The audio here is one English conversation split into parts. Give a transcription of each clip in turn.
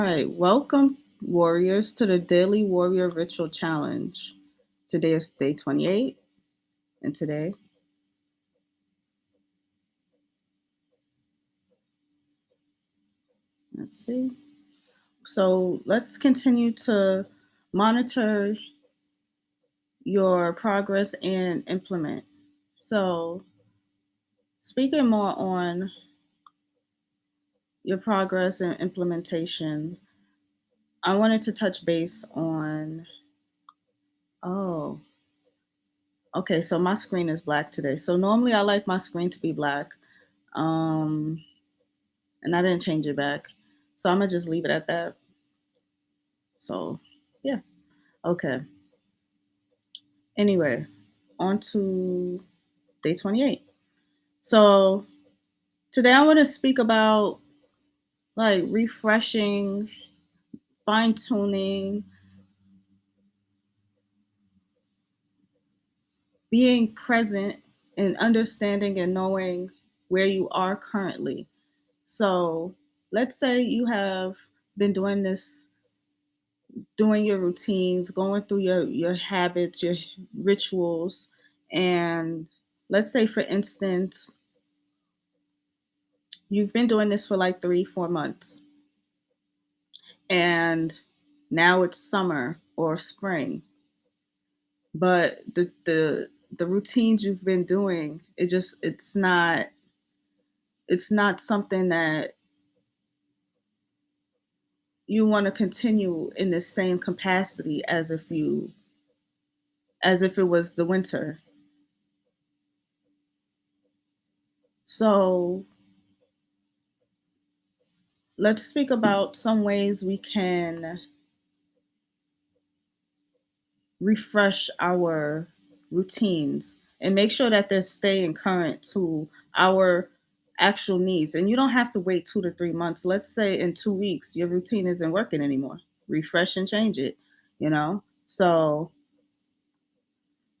All right, welcome, warriors, to the Daily Warrior Ritual Challenge. Today is day 28, and today, let's see. So let's continue to monitor your progress and implement. So, speaking more on your progress and implementation, I wanted to touch base on. Oh, okay, so my screen is black today. So, normally I like my screen to be black. Um, and I didn't change it back. So I'm gonna just leave it at that. So yeah, okay. Anyway, on to day 28. So today I want to speak about like refreshing, fine tuning, being present, and understanding and knowing where you are currently. So let's say you have been doing your routines, going through your habits, your rituals, and let's say for instance, you've been doing this for like 3, 4 months, and now it's summer or spring, but the routines you've been doing, it's not something that you want to continue in the same capacity as if it was the winter. So let's speak about some ways we can refresh our routines and make sure that they're staying current to our actual needs. And you don't have to wait 2 to 3 months. Let's say in 2 weeks, your routine isn't working anymore. Refresh and change it, you know? So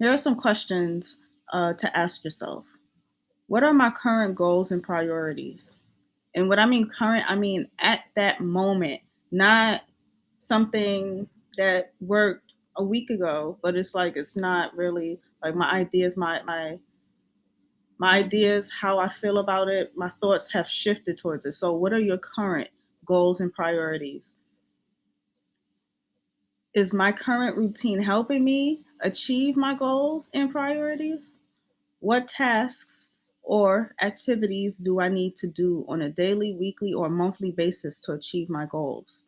here are some questions to ask yourself. What are my current goals and priorities? And what I mean current, I mean at that moment, not something that worked a week ago, but it's like it's not really like my ideas, how I feel about it, my thoughts have shifted towards it. So what are your current goals and priorities? Is my current routine helping me achieve my goals and priorities? What tasks or activities do I need to do on a daily, weekly, or monthly basis to achieve my goals?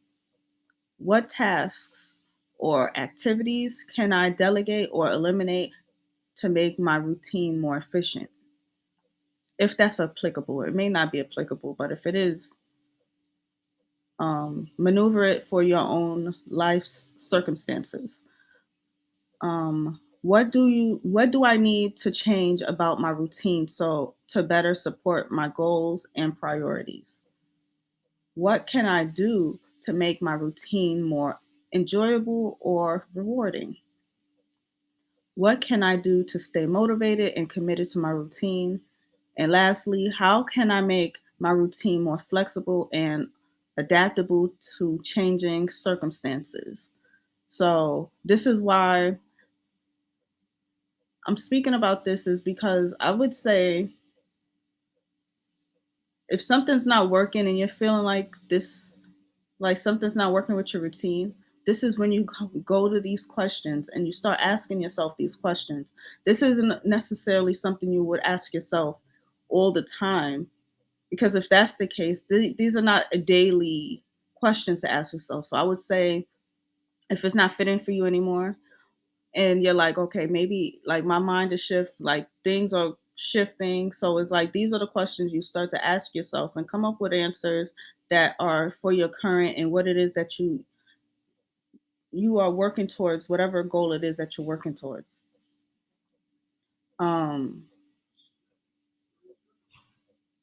What tasks or activities can I delegate or eliminate to make my routine more efficient? If that's applicable, it may not be applicable, but if it is, maneuver it for your own life's circumstances. What do I need to change about my routine so to better support my goals and priorities? What can I do to make my routine more enjoyable or rewarding? What can I do to stay motivated and committed to my routine? And lastly, how can I make my routine more flexible and adaptable to changing circumstances? So, this is why I'm speaking about this, is because I would say if something's not working and you're feeling like this, like something's not working with your routine, this is when you go to these questions and you start asking yourself these questions. This isn't necessarily something you would ask yourself all the time, because if that's the case, these are not a daily questions to ask yourself. So I would say if it's not fitting for you anymore, and you're like, okay, maybe like my mind is shift, like things are shifting. So it's like these are the questions you start to ask yourself and come up with answers that are for your current and what it is that you are working towards, whatever goal it is that you're working towards. Um,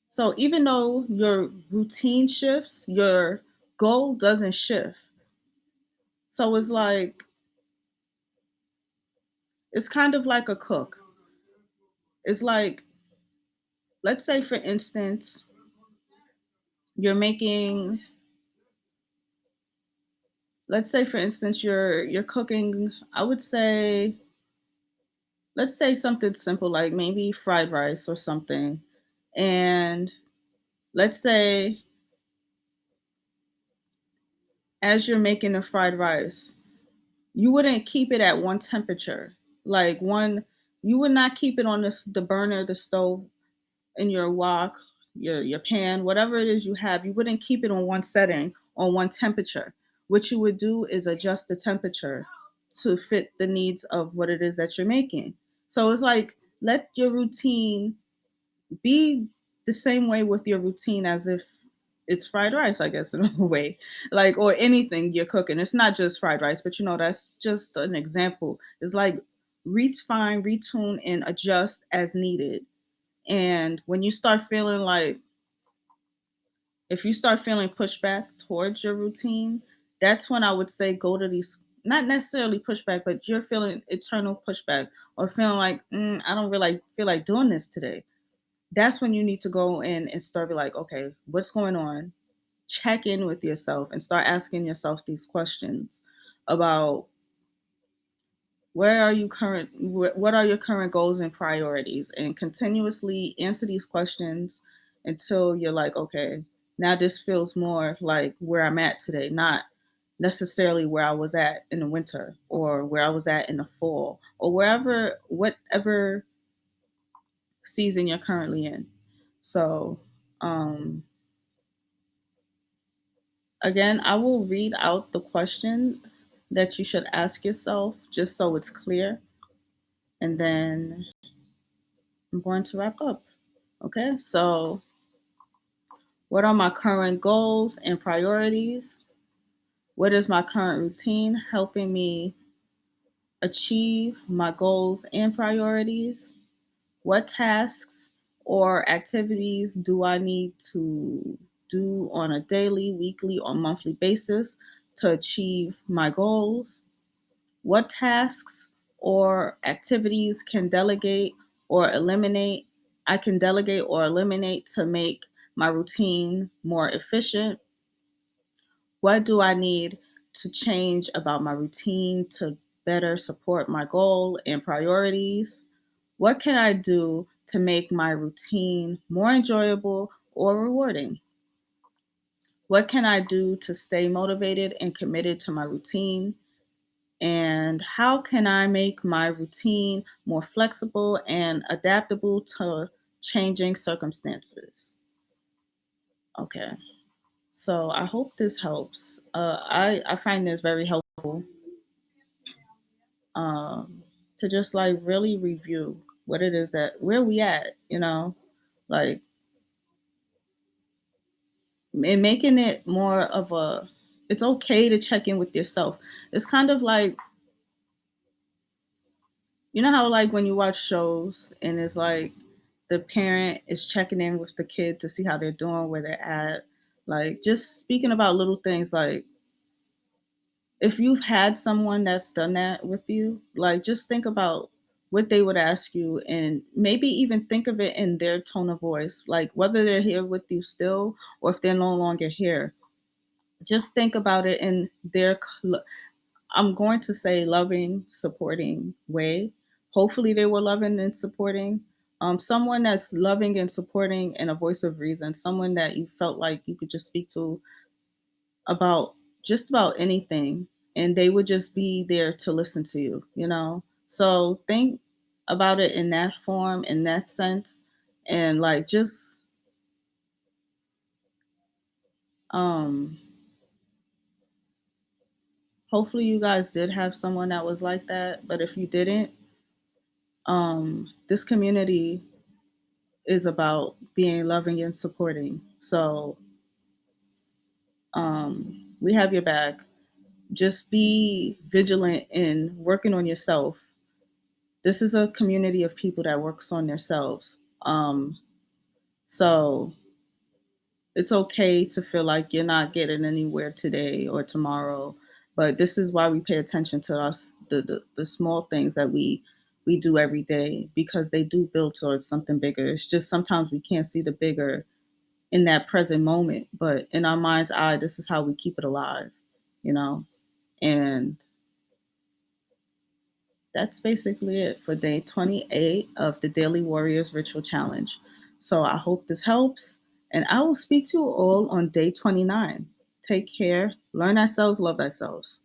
so even though your routine shifts, your goal doesn't shift. So it's kind of like a cook. It's like, let's say for instance, you're making let's say for instance you're cooking, I would say, let's say something simple like maybe fried rice or something. And let's say as you're making the fried rice, you wouldn't keep it at one temperature. Like one, you would not keep it on the burner, the stove, in your wok, your pan, whatever it is you have. You wouldn't keep it on one setting, on one temperature. What you would do is adjust the temperature to fit the needs of what it is that you're making. So it's like, let your routine be the same way with your routine as if it's fried rice, I guess, in a way. Like, or anything you're cooking. It's not just fried rice, but that's just an example. It's like reach fine, retune, and adjust as needed. And when you start feeling like, if you start feeling pushback towards your routine, that's when I would say go to these, not necessarily pushback, but you're feeling eternal pushback or feeling like, I don't really feel like doing this today. That's when you need to go in and start be like, okay, what's going on? Check in with yourself and start asking yourself these questions about where are you current what are your current goals and priorities, and continuously answer these questions until you're like, okay, now this feels more like where I'm at today, not necessarily where I was at in the winter or where I was at in the fall or wherever, whatever season you're currently in. So, um, again, I will read out the questions that you should ask yourself just so it's clear. And then I'm going to wrap up. Okay. So, what are my current goals and priorities? What is my current routine helping me achieve my goals and priorities? What tasks or activities do I need to do on a daily, weekly, or monthly basis to achieve my goals? What tasks or activities can delegate or eliminate? I can delegate or eliminate to make my routine more efficient. What do I need to change about my routine to better support my goal and priorities? What can I do to make my routine more enjoyable or rewarding? What can I do to stay motivated and committed to my routine? And how can I make my routine more flexible and adaptable to changing circumstances? Okay, so I hope this helps. I find this very helpful, um, to just like really review what it is that where we at, like, and making it more of a, it's okay to check in with yourself. It's kind of like, how like when you watch shows and it's like the parent is checking in with the kid to see how they're doing, where they're at. Like, just speaking about little things, like if you've had someone that's done that with you, like just think about what they would ask you, and maybe even think of it in their tone of voice, like whether they're here with you still or if they're no longer here. Just think about it in their, I'm going to say, loving, supporting way. Hopefully, they were loving and supporting. Someone that's loving and supporting and a voice of reason, someone that you felt like you could just speak to about just about anything, and they would just be there to listen to you. So think about it in that form, in that sense, and like just, um, hopefully you guys did have someone that was like that. But if you didn't, this community is about being loving and supporting. So, we have your back. Just be vigilant in working on yourself. This is a community of people that works on themselves. So it's okay to feel like you're not getting anywhere today or tomorrow, but this is why we pay attention to us, the small things that we do every day, because they do build towards something bigger. It's just sometimes we can't see the bigger in that present moment, but in our mind's eye, this is how we keep it alive, you know? And that's basically it for day 28 of the Daily Warriors Ritual Challenge. So I hope this helps, and I will speak to you all on day 29. Take care, learn ourselves, love ourselves.